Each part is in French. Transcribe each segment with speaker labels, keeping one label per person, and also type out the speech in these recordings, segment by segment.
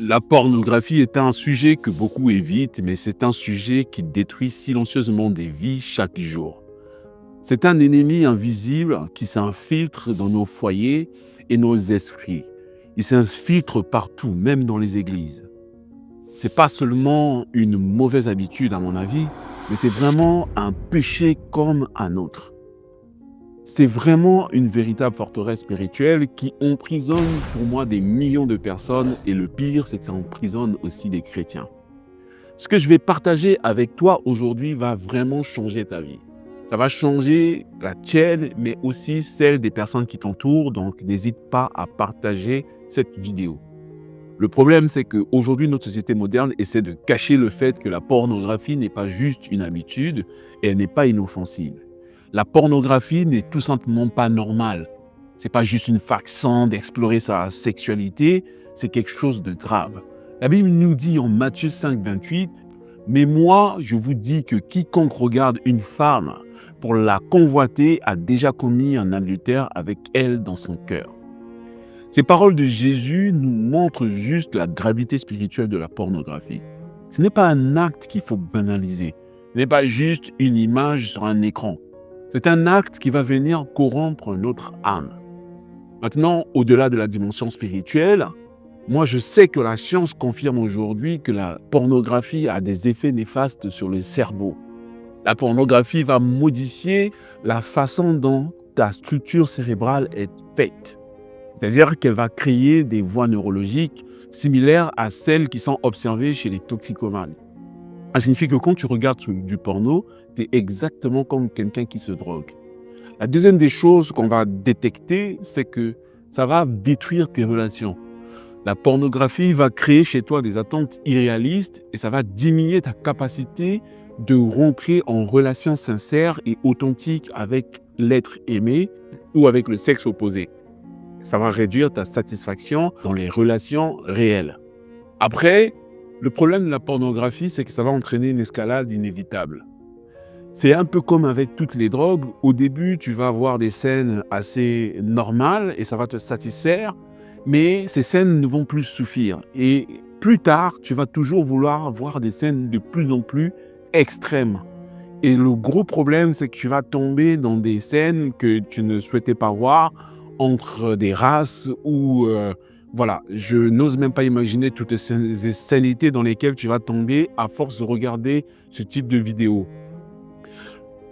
Speaker 1: La pornographie est un sujet que beaucoup évitent, mais c'est un sujet qui détruit silencieusement des vies chaque jour. C'est un ennemi invisible qui s'infiltre dans nos foyers et nos esprits. Il s'infiltre partout, même dans les églises. C'est pas seulement une mauvaise habitude à mon avis, mais c'est vraiment un péché comme un autre. C'est vraiment une véritable forteresse spirituelle qui emprisonne pour moi des millions de personnes et le pire, c'est que ça emprisonne aussi des chrétiens. Ce que je vais partager avec toi aujourd'hui va vraiment changer ta vie. Ça va changer la tienne, mais aussi celle des personnes qui t'entourent, donc n'hésite pas à partager cette vidéo. Le problème, c'est qu'aujourd'hui, notre société moderne essaie de cacher le fait que la pornographie n'est pas juste une habitude et elle n'est pas inoffensive. La pornographie n'est tout simplement pas normale. C'est pas juste une façon d'explorer sa sexualité, c'est quelque chose de grave. La Bible nous dit en Matthieu 5, 28, « Mais moi, je vous dis que quiconque regarde une femme pour la convoiter a déjà commis un adultère avec elle dans son cœur. » Ces paroles de Jésus nous montrent juste la gravité spirituelle de la pornographie. Ce n'est pas un acte qu'il faut banaliser. Ce n'est pas juste une image sur un écran. C'est un acte qui va venir corrompre notre âme. Maintenant, au-delà de la dimension spirituelle, moi je sais que la science confirme aujourd'hui que la pornographie a des effets néfastes sur le cerveau. La pornographie va modifier la façon dont ta structure cérébrale est faite. C'est-à-dire qu'elle va créer des voies neurologiques similaires à celles qui sont observées chez les toxicomanes. Ça signifie que quand tu regardes du porno, tu es exactement comme quelqu'un qui se drogue. La deuxième des choses qu'on va détecter, c'est que ça va détruire tes relations. La pornographie va créer chez toi des attentes irréalistes et ça va diminuer ta capacité de rentrer en relation sincère et authentique avec l'être aimé ou avec le sexe opposé. Ça va réduire ta satisfaction dans les relations réelles. Après, le problème de la pornographie, c'est que ça va entraîner une escalade inévitable. C'est un peu comme avec toutes les drogues. Au début, tu vas avoir des scènes assez normales et ça va te satisfaire, mais ces scènes ne vont plus suffire. Et plus tard, tu vas toujours vouloir voir des scènes de plus en plus extrêmes. Et le gros problème, c'est que tu vas tomber dans des scènes que tu ne souhaitais pas voir entre des races ou voilà, je n'ose même pas imaginer toutes les scénités dans lesquelles tu vas tomber à force de regarder ce type de vidéo.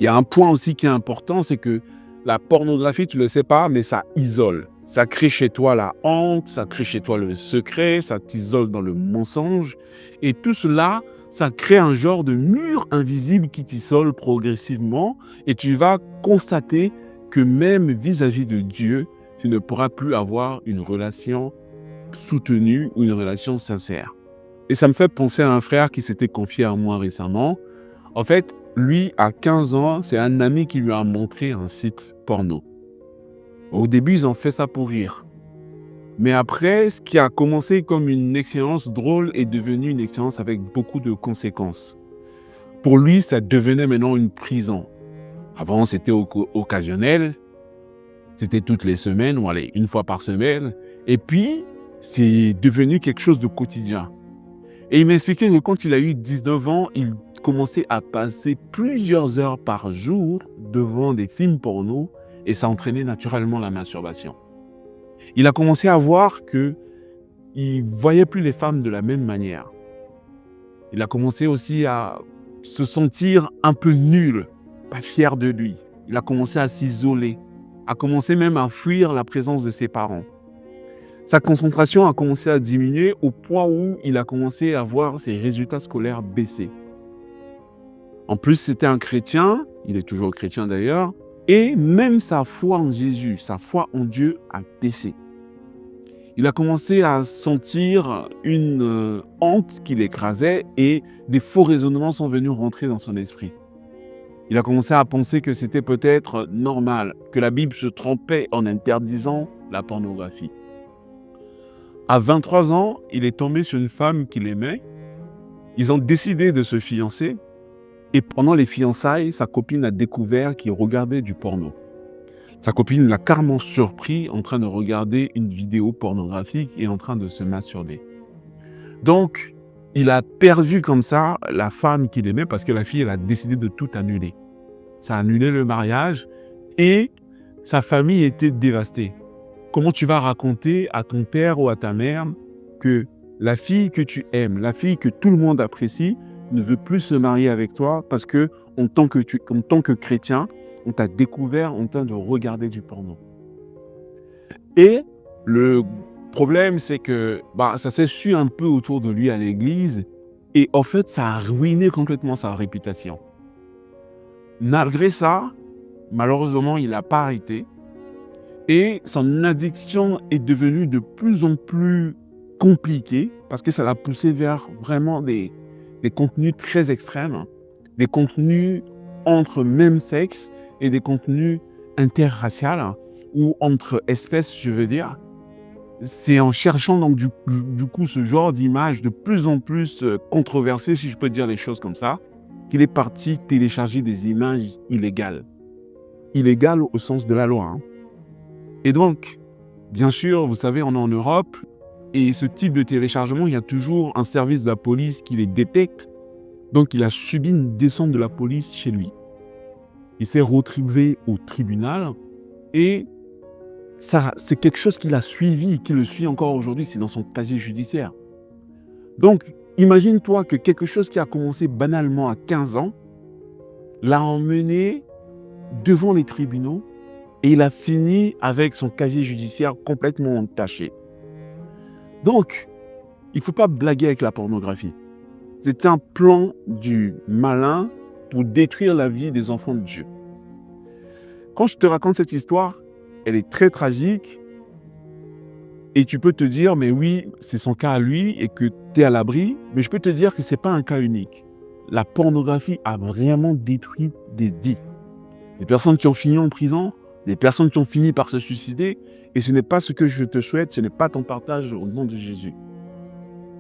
Speaker 1: Il y a un point aussi qui est important, c'est que la pornographie, tu ne le sais pas, mais ça isole. Ça crée chez toi la honte, ça crée chez toi le secret, ça t'isole dans le mensonge. Et tout cela, ça crée un genre de mur invisible qui t'isole progressivement et tu vas constater que même vis-à-vis de Dieu, tu ne pourras plus avoir une relation soutenue ou une relation sincère. Et ça me fait penser à un frère qui s'était confié à moi récemment. En fait, lui, à 15 ans, c'est un ami qui lui a montré un site porno. Au début, ils ont fait ça pour rire. Mais après, ce qui a commencé comme une expérience drôle est devenu une expérience avec beaucoup de conséquences. Pour lui, ça devenait maintenant une prison. Avant, c'était occasionnel. C'était toutes les semaines, ou allez, une fois par semaine. Et puis, c'est devenu quelque chose de quotidien. Et il m'a expliqué que quand il a eu 19 ans, il commençait à passer plusieurs heures par jour devant des films porno et ça entraînait naturellement la masturbation. Il a commencé à voir qu'il ne voyait plus les femmes de la même manière. Il a commencé aussi à se sentir un peu nul, pas fier de lui. Il a commencé à s'isoler, a commencé même à fuir la présence de ses parents. Sa concentration a commencé à diminuer au point où il a commencé à voir ses résultats scolaires baisser. En plus, c'était un chrétien, il est toujours chrétien d'ailleurs, et même sa foi en Jésus, sa foi en Dieu a baissé. Il a commencé à sentir une honte qui l'écrasait et des faux raisonnements sont venus rentrer dans son esprit. Il a commencé à penser que c'était peut-être normal, que la Bible se trompait en interdisant la pornographie. À 23 ans, il est tombé sur une femme qu'il aimait. Ils ont décidé de se fiancer. Et pendant les fiançailles, sa copine a découvert qu'il regardait du porno. Sa copine l'a carrément surpris en train de regarder une vidéo pornographique et en train de se masturber. Donc, il a perdu comme ça la femme qu'il aimait parce que la fille, elle a décidé de tout annuler. Ça a annulé le mariage et sa famille était dévastée. Comment tu vas raconter à ton père ou à ta mère que la fille que tu aimes, la fille que tout le monde apprécie, ne veut plus se marier avec toi parce que en tant que chrétien, on t'a découvert en train de regarder du porno. Et le problème, c'est que ça s'est su un peu autour de lui à l'église et en fait, ça a ruiné complètement sa réputation. Malgré ça, malheureusement, il n'a pas arrêté et son addiction est devenue de plus en plus compliquée parce que ça l'a poussé vers vraiment des contenus très extrêmes, des contenus entre même sexe et des contenus interraciales ou entre espèces, je veux dire. C'est en cherchant donc du coup ce genre d'image de plus en plus controversée, si je peux dire les choses comme ça, qu'il est parti télécharger des images illégales. Illégales au sens de la loi. Hein. Et donc, bien sûr, vous savez, on est en Europe, et ce type de téléchargement, il y a toujours un service de la police qui les détecte. Donc, il a subi une descente de la police chez lui. Il s'est retrouvé au tribunal, et ça, c'est quelque chose qu'il a suivi, qui le suit encore aujourd'hui, c'est dans son casier judiciaire. Donc, imagine-toi que quelque chose qui a commencé banalement à 15 ans l'a emmené devant les tribunaux et il a fini avec son casier judiciaire complètement entaché. Donc, il ne faut pas blaguer avec la pornographie. C'est un plan du malin pour détruire la vie des enfants de Dieu. Quand je te raconte cette histoire, elle est très tragique et tu peux te dire, mais oui, c'est son cas à lui et que tu es à l'abri, mais je peux te dire que ce n'est pas un cas unique. La pornographie a vraiment détruit des vies. Des personnes qui ont fini en prison, des personnes qui ont fini par se suicider, et ce n'est pas ce que je te souhaite, ce n'est pas ton partage au nom de Jésus.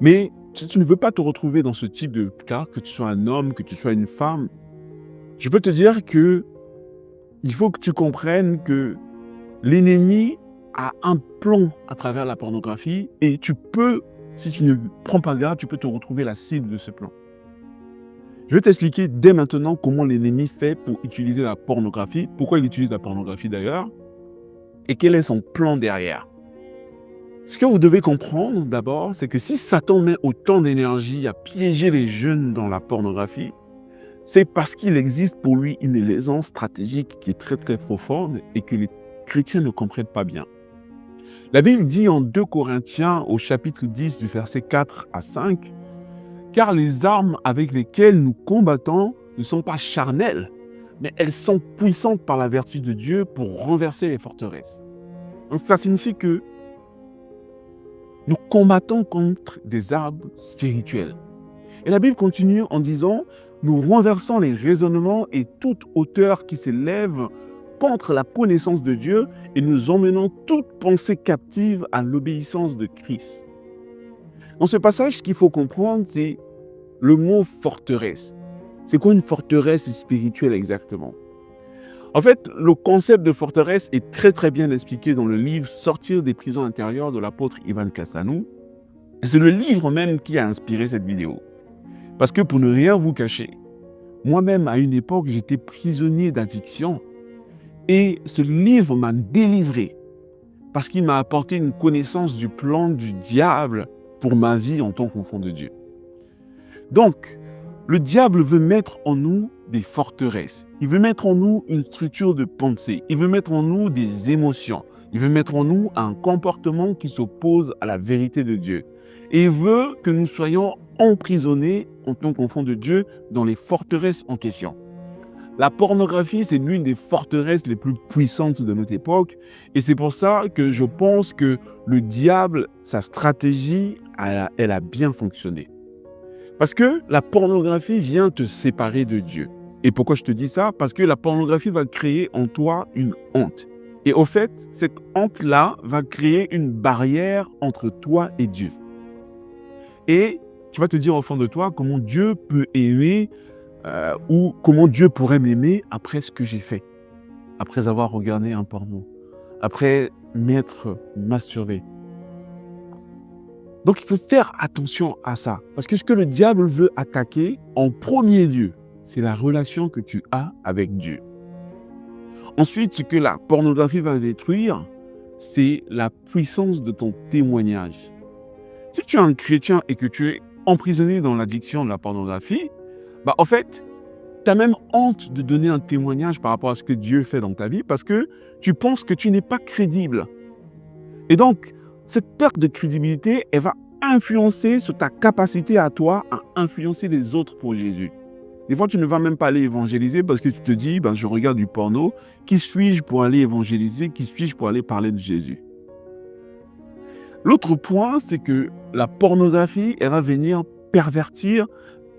Speaker 1: Mais si tu ne veux pas te retrouver dans ce type de cas, que tu sois un homme, que tu sois une femme, je peux te dire que il faut que tu comprennes que l'ennemi a un plan à travers la pornographie et tu peux, si tu ne prends pas garde, tu peux te retrouver la cible de ce plan. Je vais t'expliquer dès maintenant comment l'ennemi fait pour utiliser la pornographie, pourquoi il utilise la pornographie d'ailleurs, et quel est son plan derrière. Ce que vous devez comprendre d'abord, c'est que si Satan met autant d'énergie à piéger les jeunes dans la pornographie, c'est parce qu'il existe pour lui une raison stratégique qui est très très profonde et que les chrétiens ne comprennent pas bien. La Bible dit en 2 Corinthiens au chapitre 10 du verset 4 à 5, « Car les armes avec lesquelles nous combattons ne sont pas charnelles, mais elles sont puissantes par la vertu de Dieu pour renverser les forteresses. » Donc ça signifie que nous combattons contre des armes spirituelles. Et la Bible continue en disant, nous renversons les raisonnements et toute hauteur qui s'élève contre la connaissance de Dieu et nous emmenons toute pensée captive à l'obéissance de Christ. Dans ce passage, ce qu'il faut comprendre, c'est le mot forteresse. C'est quoi une forteresse spirituelle exactement? En fait, le concept de forteresse est très très bien expliqué dans le livre Sortir des prisons intérieures de l'apôtre Ivan Castanou. C'est le livre même qui a inspiré cette vidéo. Parce que pour ne rien vous cacher, moi-même à une époque, j'étais prisonnier d'addiction et ce livre m'a délivré parce qu'il m'a apporté une connaissance du plan du diable pour ma vie en tant qu'enfant de Dieu. Donc, le diable veut mettre en nous des forteresses. Il veut mettre en nous une structure de pensée. Il veut mettre en nous des émotions. Il veut mettre en nous un comportement qui s'oppose à la vérité de Dieu. Et il veut que nous soyons emprisonnés en tant qu'enfants de Dieu dans les forteresses en question. La pornographie, c'est l'une des forteresses les plus puissantes de notre époque. Et c'est pour ça que je pense que le diable, sa stratégie, elle a bien fonctionné. Parce que la pornographie vient te séparer de Dieu. Et pourquoi je te dis ça? Parce que la pornographie va créer en toi une honte. Et au fait, cette honte-là va créer une barrière entre toi et Dieu. Et tu vas te dire au fond de toi comment Dieu peut aimer ou comment Dieu pourrait m'aimer après ce que j'ai fait. Après avoir regardé un porno. Après m'être masturbé. Donc, il faut faire attention à ça. Parce que ce que le diable veut attaquer, en premier lieu, c'est la relation que tu as avec Dieu. Ensuite, ce que la pornographie va détruire, c'est la puissance de ton témoignage. Si tu es un chrétien et que tu es emprisonné dans l'addiction de la pornographie, en fait, tu as même honte de donner un témoignage par rapport à ce que Dieu fait dans ta vie parce que tu penses que tu n'es pas crédible. Et donc, cette perte de crédibilité, elle va influencer sur ta capacité à toi à influencer les autres pour Jésus. Des fois, tu ne vas même pas aller évangéliser parce que tu te dis, je regarde du porno, qui suis-je pour aller évangéliser, qui suis-je pour aller parler de Jésus? L'autre point, c'est que la pornographie, elle va venir pervertir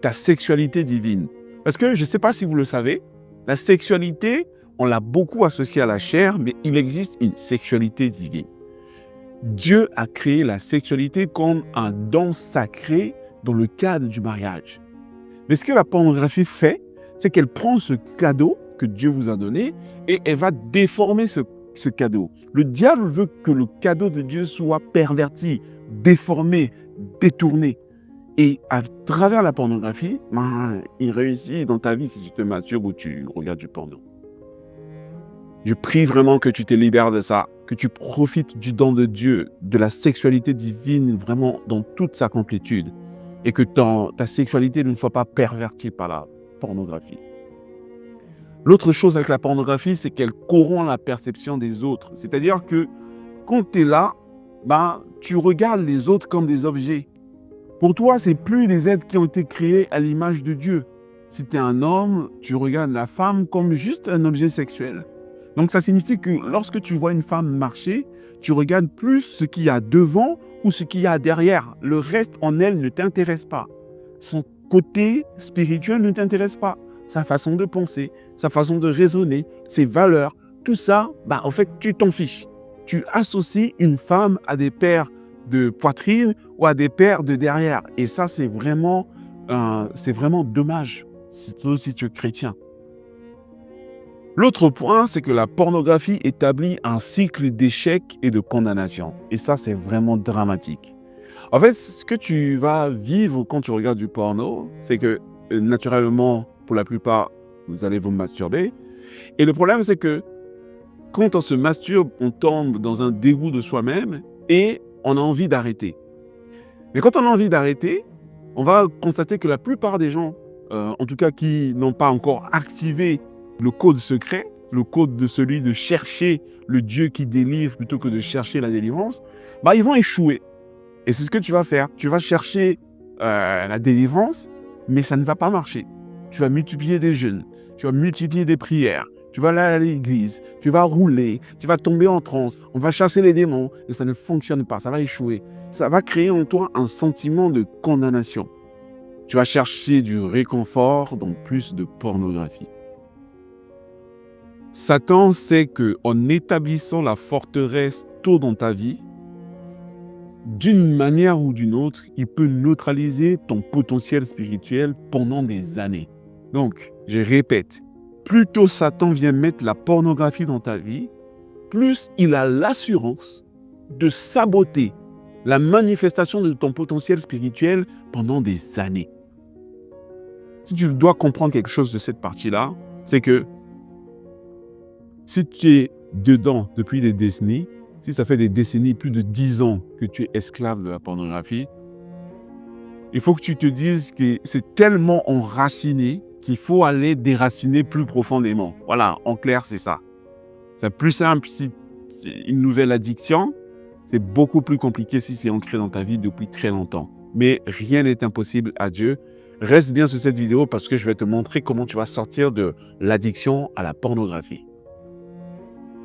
Speaker 1: ta sexualité divine. Parce que je ne sais pas si vous le savez, la sexualité, on l'a beaucoup associée à la chair, mais il existe une sexualité divine. Dieu a créé la sexualité comme un don sacré dans le cadre du mariage. Mais ce que la pornographie fait, c'est qu'elle prend ce cadeau que Dieu vous a donné et elle va déformer ce cadeau. Le diable veut que le cadeau de Dieu soit perverti, déformé, détourné. Et à travers la pornographie, il réussit dans ta vie si tu te masturbes ou tu regardes du porno. Je prie vraiment que tu te libères de ça, que tu profites du don de Dieu, de la sexualité divine vraiment dans toute sa complétude. Et que ta sexualité ne soit pas pervertie par la pornographie. L'autre chose avec la pornographie, c'est qu'elle corrompt la perception des autres. C'est-à-dire que quand tu es là, tu regardes les autres comme des objets. Pour toi, ce n'est plus des êtres qui ont été créés à l'image de Dieu. Si tu es un homme, tu regardes la femme comme juste un objet sexuel. Donc ça signifie que lorsque tu vois une femme marcher, tu regardes plus ce qu'il y a devant ou ce qu'il y a derrière. Le reste en elle ne t'intéresse pas. Son côté spirituel ne t'intéresse pas. Sa façon de penser, sa façon de raisonner, ses valeurs, tout ça, en fait, tu t'en fiches. Tu associes une femme à des paires de poitrine ou à des paires de derrière. Et ça, c'est vraiment dommage, surtout si tu es chrétien. L'autre point, c'est que la pornographie établit un cycle d'échec et de condamnation. Et ça, c'est vraiment dramatique. En fait, ce que tu vas vivre quand tu regardes du porno, c'est que naturellement, pour la plupart, vous allez vous masturber. Et le problème, c'est que quand on se masturbe, on tombe dans un dégoût de soi-même et on a envie d'arrêter. Mais quand on a envie d'arrêter, on va constater que la plupart des gens, en tout cas qui n'ont pas encore activé le code secret, le code de celui de chercher le Dieu qui délivre plutôt que de chercher la délivrance, ils vont échouer. Et c'est ce que tu vas faire. Tu vas chercher la délivrance, mais ça ne va pas marcher. Tu vas multiplier des jeûnes, tu vas multiplier des prières, tu vas aller à l'église, tu vas rouler, tu vas tomber en transe, on va chasser les démons, et ça ne fonctionne pas, ça va échouer. Ça va créer en toi un sentiment de condamnation. Tu vas chercher du réconfort dans plus de pornographie. Satan sait qu'en établissant la forteresse tôt dans ta vie, d'une manière ou d'une autre, il peut neutraliser ton potentiel spirituel pendant des années. Donc, je répète, plus tôt Satan vient mettre la pornographie dans ta vie, plus il a l'assurance de saboter la manifestation de ton potentiel spirituel pendant des années. Si tu dois comprendre quelque chose de cette partie-là, c'est que si tu es dedans depuis des décennies, si ça fait des décennies, plus de 10 ans que tu es esclave de la pornographie, il faut que tu te dises que c'est tellement enraciné qu'il faut aller déraciner plus profondément. Voilà, en clair, c'est ça. C'est plus simple si c'est une nouvelle addiction. C'est beaucoup plus compliqué si c'est ancré dans ta vie depuis très longtemps. Mais rien n'est impossible à Dieu. Reste bien sur cette vidéo parce que je vais te montrer comment tu vas sortir de l'addiction à la pornographie.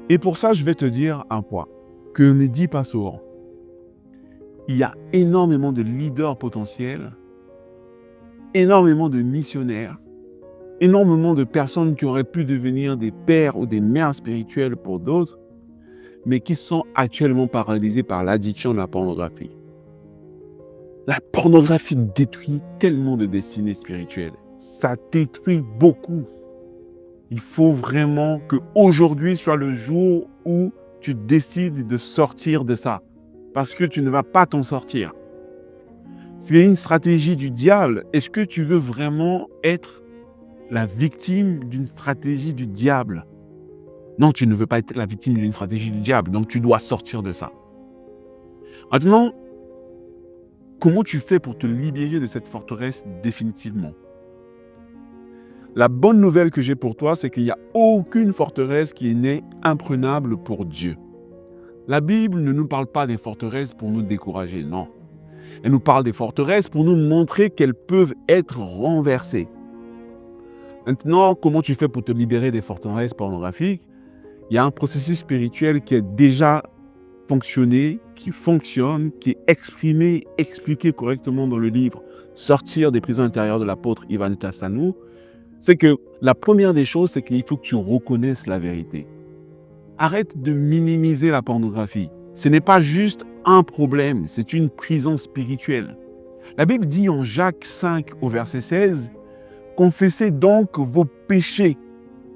Speaker 1: Et pour ça, je vais te dire un point que ne dit pas souvent. Il y a énormément de leaders potentiels, énormément de missionnaires, énormément de personnes qui auraient pu devenir des pères ou des mères spirituelles pour d'autres, mais qui sont actuellement paralysés par l'addiction de la pornographie. La pornographie détruit tellement de destinées spirituelles. Ça détruit beaucoup. Il faut vraiment qu'aujourd'hui soit le jour où tu décides de sortir de ça. Parce que tu ne vas pas t'en sortir. C'est une stratégie du diable. Est-ce que tu veux vraiment être la victime d'une stratégie du diable? Non, tu ne veux pas être la victime d'une stratégie du diable, donc tu dois sortir de ça. Maintenant, comment tu fais pour te libérer de cette forteresse définitivement? La bonne nouvelle que j'ai pour toi, c'est qu'il n'y a aucune forteresse qui n'est imprenable pour Dieu. La Bible ne nous parle pas des forteresses pour nous décourager, non. Elle nous parle des forteresses pour nous montrer qu'elles peuvent être renversées. Maintenant, comment tu fais pour te libérer des forteresses pornographiques? Il y a un processus spirituel qui est déjà fonctionné, qui fonctionne, qui est exprimé, expliqué correctement dans le livre « Sortir des prisons intérieures » de l'apôtre Ivan Tassanou. C'est que la première des choses, c'est qu'il faut que tu reconnaisses la vérité. Arrête de minimiser la pornographie. Ce n'est pas juste un problème, c'est une prison spirituelle. La Bible dit en Jacques 5 au verset 16, « Confessez donc vos péchés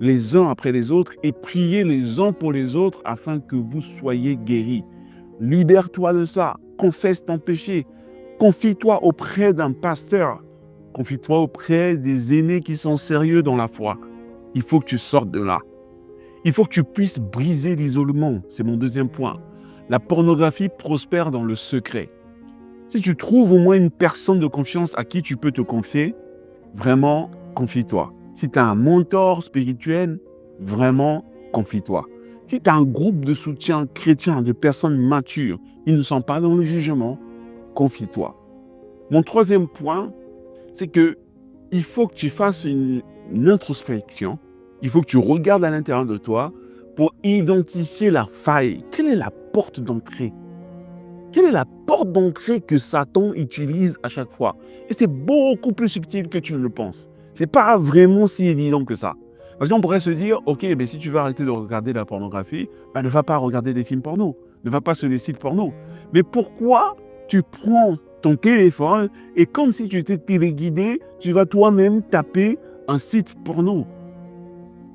Speaker 1: les uns après les autres et priez les uns pour les autres afin que vous soyez guéris. » Libère-toi de ça, confesse ton péché, confie-toi auprès d'un pasteur, confie-toi auprès des aînés qui sont sérieux dans la foi. Il faut que tu sortes de là. Il faut que tu puisses briser l'isolement. C'est mon deuxième point. La pornographie prospère dans le secret. Si tu trouves au moins une personne de confiance à qui tu peux te confier, vraiment, confie-toi. Si tu as un mentor spirituel, vraiment, confie-toi. Si tu as un groupe de soutien chrétien, de personnes matures, ils ne sont pas dans le jugement, confie-toi. Mon troisième point, c'est que il faut que tu fasses une introspection. Il faut que tu regardes à l'intérieur de toi pour identifier la faille. Quelle est la porte d'entrée? Quelle est la porte d'entrée que Satan utilise à chaque fois? Et c'est beaucoup plus subtil que tu ne le penses. Ce n'est pas vraiment si évident que ça. Parce qu'on pourrait se dire, ok, mais si tu veux arrêter de regarder la pornographie, ne va pas regarder des films porno, ne va pas sur les sites porno. Mais pourquoi tu prends ton téléphone et comme si tu étais téléguidé, tu vas toi-même taper un site porno?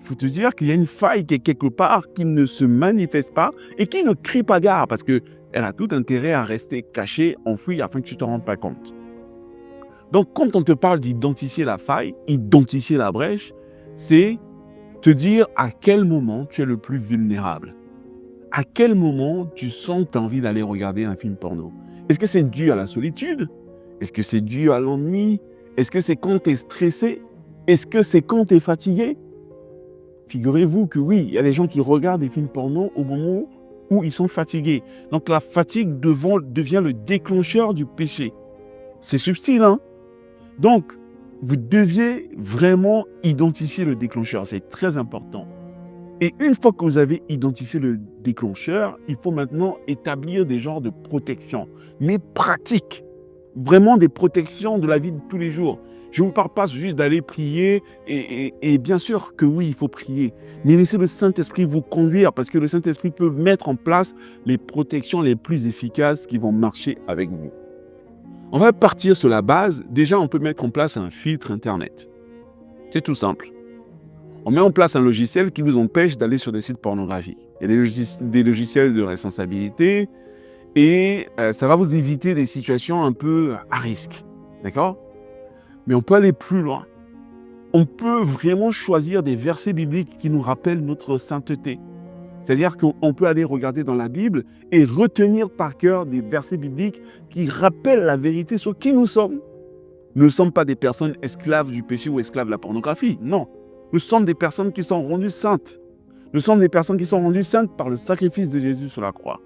Speaker 1: Il faut te dire qu'il y a une faille qui est quelque part, qui ne se manifeste pas et qui ne crie pas gare parce qu'elle a tout intérêt à rester cachée, enfouie afin que tu ne te rendes pas compte. Donc, quand on te parle d'identifier la faille, identifier la brèche, c'est te dire à quel moment tu es le plus vulnérable. À quel moment tu sens que tu as envie d'aller regarder un film porno? Est-ce que c'est dû à la solitude? Est-ce que c'est dû à l'ennui? Est-ce que c'est quand tu es stressé? Est-ce que c'est quand tu es fatigué? Figurez-vous que oui, il y a des gens qui regardent des films porno au moment où ils sont fatigués. Donc la fatigue devient le déclencheur du péché. C'est subtil, hein? Donc, vous deviez vraiment identifier le déclencheur. C'est très important. Et une fois que vous avez identifié le déclencheur, il faut maintenant établir des genres de protection, mais pratiques. Vraiment des protections de la vie de tous les jours. Je ne vous parle pas juste d'aller prier, et bien sûr que oui, il faut prier. Mais laissez le Saint-Esprit vous conduire, parce que le Saint-Esprit peut mettre en place les protections les plus efficaces qui vont marcher avec vous. On va partir sur la base. Déjà, on peut mettre en place un filtre Internet. C'est tout simple. On met en place un logiciel qui vous empêche d'aller sur des sites pornographiques. Il y a des logiciels de responsabilité et ça va vous éviter des situations un peu à risque. D'accord? Mais on peut aller plus loin. On peut vraiment choisir des versets bibliques qui nous rappellent notre sainteté. C'est-à-dire qu'on peut aller regarder dans la Bible et retenir par cœur des versets bibliques qui rappellent la vérité sur qui nous sommes. Nous ne sommes pas des personnes esclaves du péché ou esclaves de la pornographie. Non. Nous sommes des personnes qui sont rendues saintes. Nous sommes des personnes qui sont rendues saintes par le sacrifice de Jésus sur la croix.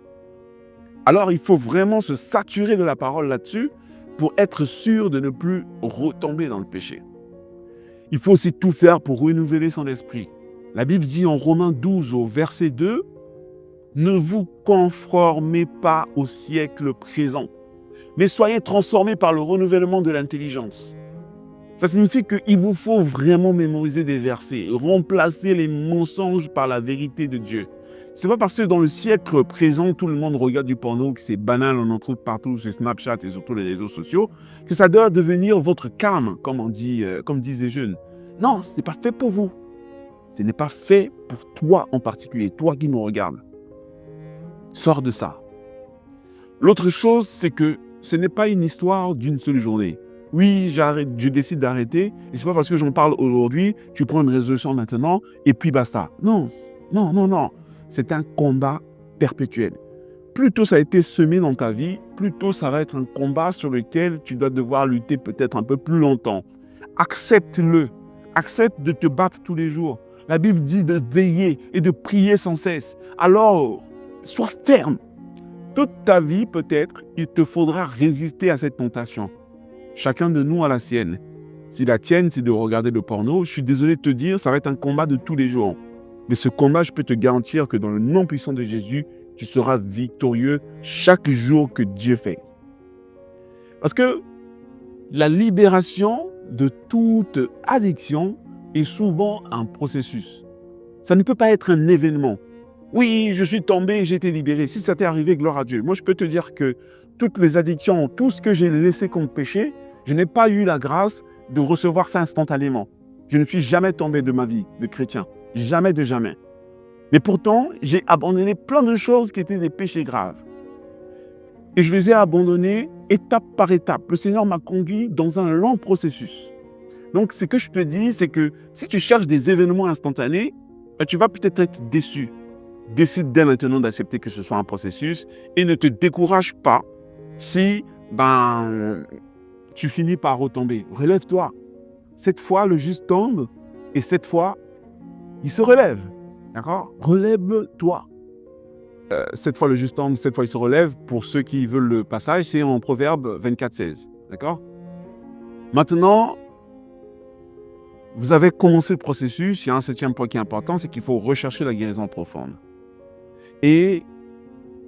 Speaker 1: Alors, il faut vraiment se saturer de la parole là-dessus pour être sûr de ne plus retomber dans le péché. Il faut aussi tout faire pour renouveler son esprit. La Bible dit en Romains 12 au verset 2, « Ne vous conformez pas au siècle présent, mais soyez transformés par le renouvellement de l'intelligence. » Ça signifie qu'il vous faut vraiment mémoriser des versets, remplacer les mensonges par la vérité de Dieu. C'est pas parce que dans le siècle présent, tout le monde regarde du porno, que c'est banal, on en trouve partout sur Snapchat et sur tous les réseaux sociaux, que ça doit devenir votre karma, comme disent les jeunes. Non, ce n'est pas fait pour vous. Ce n'est pas fait pour toi en particulier, toi qui me regardes. Sors de ça. L'autre chose, c'est que ce n'est pas une histoire d'une seule journée. Oui, je décide d'arrêter, et c'est pas parce que j'en parle aujourd'hui, tu prends une résolution maintenant, et puis basta. Non, non, non, non. C'est un combat perpétuel. Plus tôt ça a été semé dans ta vie, plus tôt ça va être un combat sur lequel tu dois devoir lutter peut-être un peu plus longtemps. Accepte-le. Accepte de te battre tous les jours. La Bible dit de veiller et de prier sans cesse. Alors, sois ferme. Toute ta vie, peut-être, il te faudra résister à cette tentation. Chacun de nous a la sienne. Si la tienne, c'est de regarder le porno, je suis désolé de te dire, ça va être un combat de tous les jours. Mais ce combat, je peux te garantir que dans le nom puissant de Jésus, tu seras victorieux chaque jour que Dieu fait. Parce que la libération de toute addiction est souvent un processus. Ça ne peut pas être un événement. Oui, je suis tombé, j'ai été libéré. Si ça t'est arrivé, gloire à Dieu. Moi, je peux te dire que toutes les addictions, tout ce que j'ai laissé comme péché, je n'ai pas eu la grâce de recevoir ça instantanément. Je ne suis jamais tombé de ma vie de chrétien. Jamais de jamais. Mais pourtant, j'ai abandonné plein de choses qui étaient des péchés graves. Et je les ai abandonnés étape par étape. Le Seigneur m'a conduit dans un long processus. Donc, ce que je te dis, c'est que si tu cherches des événements instantanés, tu vas peut-être être déçu. Décide dès maintenant d'accepter que ce soit un processus et ne te décourage pas si tu finis par retomber. Relève-toi. Cette fois, le juste tombe et cette fois, il se relève. D'accord? Relève-toi. Cette fois, le juste tombe, cette fois, il se relève. Pour ceux qui veulent le passage, c'est en Proverbe 24:16. D'accord? Maintenant, vous avez commencé le processus. Il y a un 7e point qui est important, c'est qu'il faut rechercher la guérison profonde. Et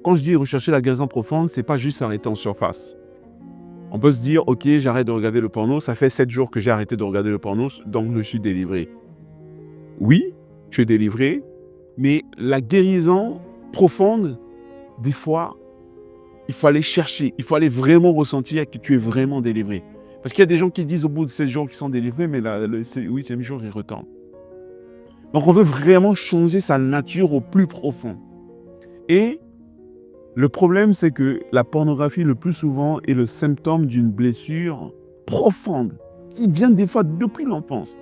Speaker 1: quand je dis rechercher la guérison profonde, ce n'est pas juste s'arrêter en surface. On peut se dire, ok, j'arrête de regarder le porno, ça fait 7 jours que j'ai arrêté de regarder le porno, donc je suis délivré. Oui, tu es délivré, mais la guérison profonde, des fois, il faut aller chercher, il faut aller vraiment ressentir que tu es vraiment délivré. Parce qu'il y a des gens qui disent au bout de 7 jours qu'ils sont délivrés, mais le 8e jour, ils retombent. Donc on veut vraiment changer sa nature au plus profond. Et le problème, c'est que la pornographie, le plus souvent, est le symptôme d'une blessure profonde qui vient des fois depuis l'enfance.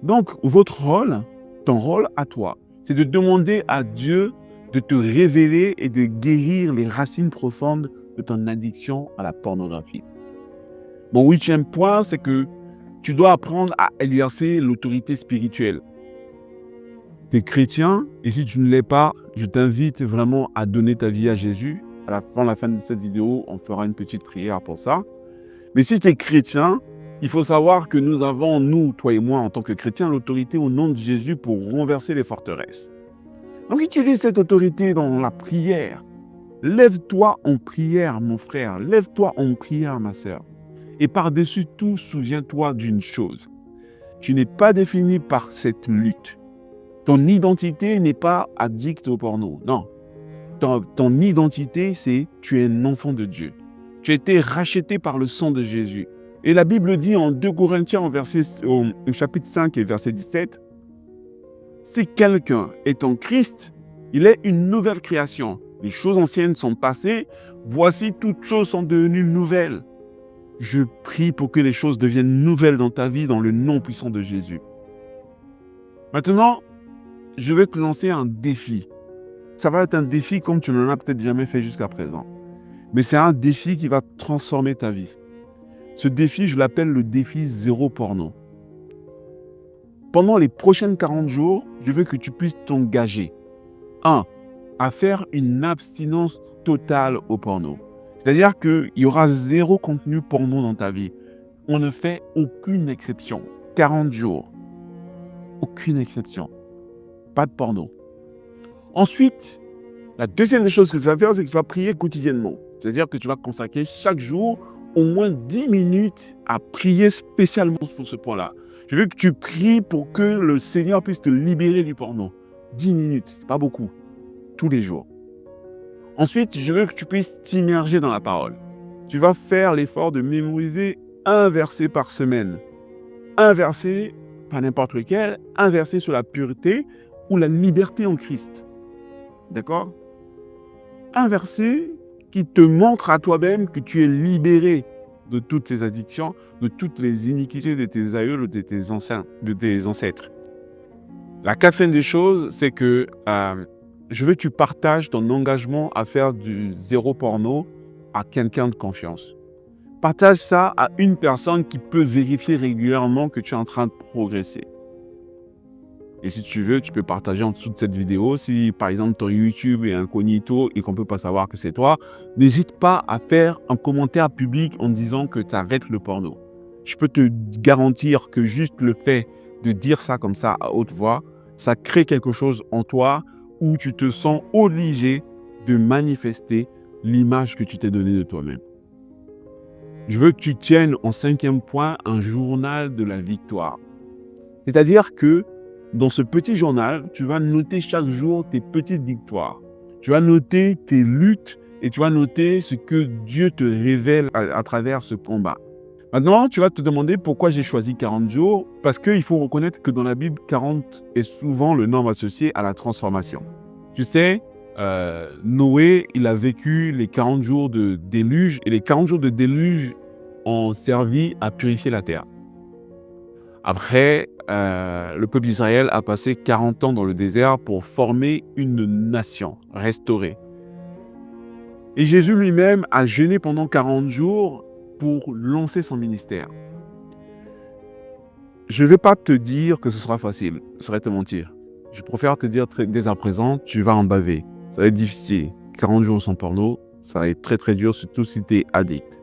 Speaker 1: Donc, votre rôle, ton rôle à toi, c'est de demander à Dieu de te révéler et de guérir les racines profondes de ton addiction à la pornographie. Mon 8e point, c'est que tu dois apprendre à exercer l'autorité spirituelle. Tu es chrétien, et si tu ne l'es pas, je t'invite vraiment à donner ta vie à Jésus. À la fin de cette vidéo, on fera une petite prière pour ça. Mais si tu es chrétien, il faut savoir que nous avons, nous, toi et moi, en tant que chrétiens, l'autorité au nom de Jésus pour renverser les forteresses. Donc utilise cette autorité dans la prière. Lève-toi en prière, mon frère. Lève-toi en prière, ma sœur. Et par-dessus tout, souviens-toi d'une chose. Tu n'es pas défini par cette lutte. Ton identité n'est pas addict au porno. Non. Ton identité, c'est tu es un enfant de Dieu. Tu as été racheté par le sang de Jésus. Et la Bible dit en 2 Corinthiens, au chapitre 5 et verset 17, « Si quelqu'un est en Christ, il est une nouvelle création. Les choses anciennes sont passées, voici toutes choses sont devenues nouvelles. » Je prie pour que les choses deviennent nouvelles dans ta vie, dans le nom puissant de Jésus. Maintenant, je vais te lancer un défi. Ça va être un défi comme tu n'en as peut-être jamais fait jusqu'à présent. Mais c'est un défi qui va transformer ta vie. Ce défi, je l'appelle le défi zéro porno. Pendant les prochaines 40 jours, je veux que tu puisses t'engager. 1. À faire une abstinence totale au porno. C'est-à-dire qu'il y aura 0 contenu porno dans ta vie. On ne fait aucune exception. 40 jours. Aucune exception. Pas de porno. Ensuite, la deuxième des choses que tu vas faire, c'est que tu vas prier quotidiennement. C'est-à-dire que tu vas consacrer chaque jour au moins 10 minutes à prier spécialement pour ce point-là. Je veux que tu pries pour que le Seigneur puisse te libérer du porno. 10 minutes, c'est pas beaucoup. Tous les jours. Ensuite, je veux que tu puisses t'immerger dans la parole. Tu vas faire l'effort de mémoriser un verset par semaine. Un verset, pas n'importe lequel, un verset sur la pureté ou la liberté en Christ. D'accord? Un verset qui te montre à toi-même que tu es libéré de toutes ces addictions, de toutes les iniquités de tes aïeuls ou de tes ancêtres. La quatrième des choses, c'est que je veux que tu partages ton engagement à faire du zéro porno à quelqu'un de confiance. Partage ça à une personne qui peut vérifier régulièrement que tu es en train de progresser. Et si tu veux, tu peux partager en dessous de cette vidéo. Si par exemple ton YouTube est incognito et qu'on ne peut pas savoir que c'est toi, n'hésite pas à faire un commentaire public en disant que tu arrêtes le porno. Je peux te garantir que juste le fait de dire ça comme ça à haute voix, ça crée quelque chose en toi où tu te sens obligé de manifester l'image que tu t'es donnée de toi-même. Je veux que tu tiennes en 5e point un journal de la victoire. C'est-à-dire que dans ce petit journal, tu vas noter chaque jour tes petites victoires. Tu vas noter tes luttes et tu vas noter ce que Dieu te révèle à travers ce combat. Maintenant, tu vas te demander pourquoi j'ai choisi 40 jours. Parce qu'il faut reconnaître que dans la Bible, 40 est souvent le nombre associé à la transformation. Tu sais, Noé, il a vécu les 40 jours de déluge et les 40 jours de déluge ont servi à purifier la terre. Après, le peuple d'Israël a passé 40 ans dans le désert pour former une nation restaurée. Et Jésus lui-même a jeûné pendant 40 jours pour lancer son ministère. Je ne vais pas te dire que ce sera facile, ce serait te mentir. Je préfère te dire dès à présent, tu vas en baver. Ça va être difficile. 40 jours sans porno, ça va être très très dur, surtout si tu es addict.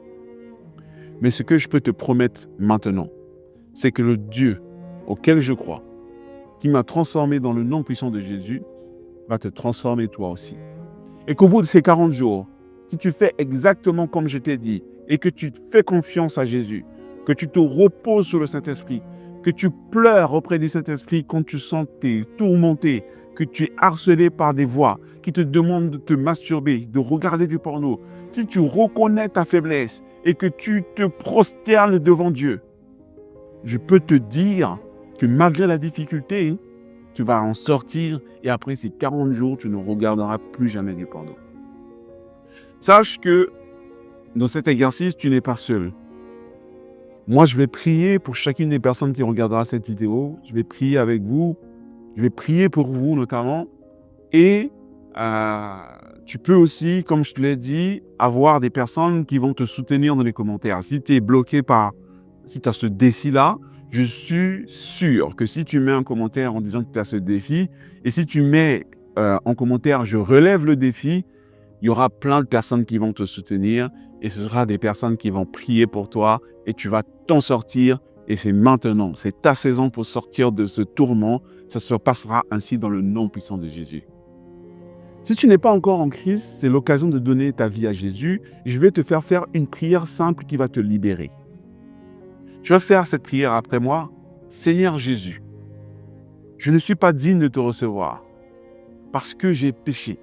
Speaker 1: Mais ce que je peux te promettre maintenant, c'est que le Dieu auquel je crois, qui m'a transformé dans le nom puissant de Jésus, va te transformer toi aussi. Et qu'au bout de ces 40 jours, si tu fais exactement comme je t'ai dit, et que tu fais confiance à Jésus, que tu te reposes sur le Saint-Esprit, que tu pleures auprès du Saint-Esprit quand tu sens que tu es tourmenté, que tu es harcelé par des voix qui te demandent de te masturber, de regarder du porno, si tu reconnais ta faiblesse et que tu te prosternes devant Dieu, je peux te dire que malgré la difficulté, tu vas en sortir et après ces 40 jours, tu ne regarderas plus jamais du porno. Sache que dans cet exercice, tu n'es pas seul. Moi, je vais prier pour chacune des personnes qui regardera cette vidéo. Je vais prier avec vous. Je vais prier pour vous notamment. Et tu peux aussi, comme je te l'ai dit, avoir des personnes qui vont te soutenir dans les commentaires. Si tu es bloqué si tu as ce défi-là, je suis sûr que si tu mets un commentaire en disant que tu as ce défi, et si tu mets en commentaire « je relève le défi », il y aura plein de personnes qui vont te soutenir et ce sera des personnes qui vont prier pour toi et tu vas t'en sortir. Et c'est maintenant, c'est ta saison pour sortir de ce tourment. Ça se passera ainsi dans le nom puissant de Jésus. Si tu n'es pas encore en Christ, c'est l'occasion de donner ta vie à Jésus. Je vais te faire une prière simple qui va te libérer. Tu vas faire cette prière après moi. Seigneur Jésus, je ne suis pas digne de te recevoir parce que j'ai péché.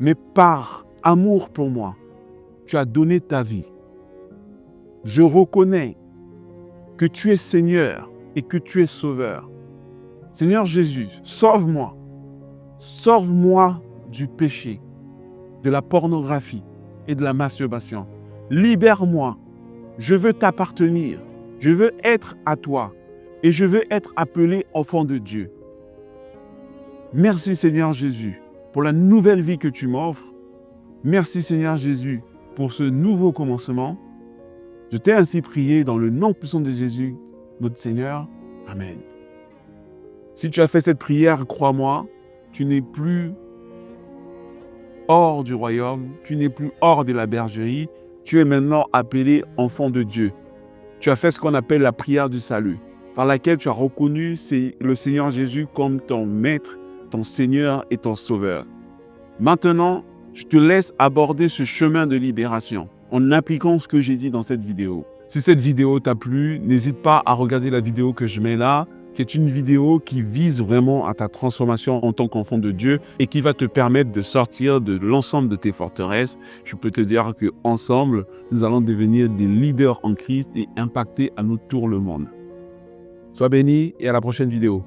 Speaker 1: Mais par amour pour moi, tu as donné ta vie. Je reconnais que tu es Seigneur et que tu es Sauveur. Seigneur Jésus, sauve-moi. Sauve-moi du péché, de la pornographie et de la masturbation. Libère-moi. Je veux t'appartenir. Je veux être à toi. Et je veux être appelé enfant de Dieu. Merci Seigneur Jésus pour la nouvelle vie que tu m'offres. Merci Seigneur Jésus pour ce nouveau commencement. Je t'ai ainsi prié dans le nom puissant de Jésus, notre Seigneur. Amen. Si tu as fait cette prière, crois-moi, tu n'es plus hors du royaume, tu n'es plus hors de la bergerie, tu es maintenant appelé enfant de Dieu. Tu as fait ce qu'on appelle la prière du salut, par laquelle tu as reconnu le Seigneur Jésus comme ton maître, ton Seigneur et ton Sauveur. Maintenant, je te laisse aborder ce chemin de libération en appliquant ce que j'ai dit dans cette vidéo. Si cette vidéo t'a plu, n'hésite pas à regarder la vidéo que je mets là, qui est une vidéo qui vise vraiment à ta transformation en tant qu'enfant de Dieu et qui va te permettre de sortir de l'ensemble de tes forteresses. Je peux te dire qu'ensemble, nous allons devenir des leaders en Christ et impacter à notre tour le monde. Sois béni et à la prochaine vidéo.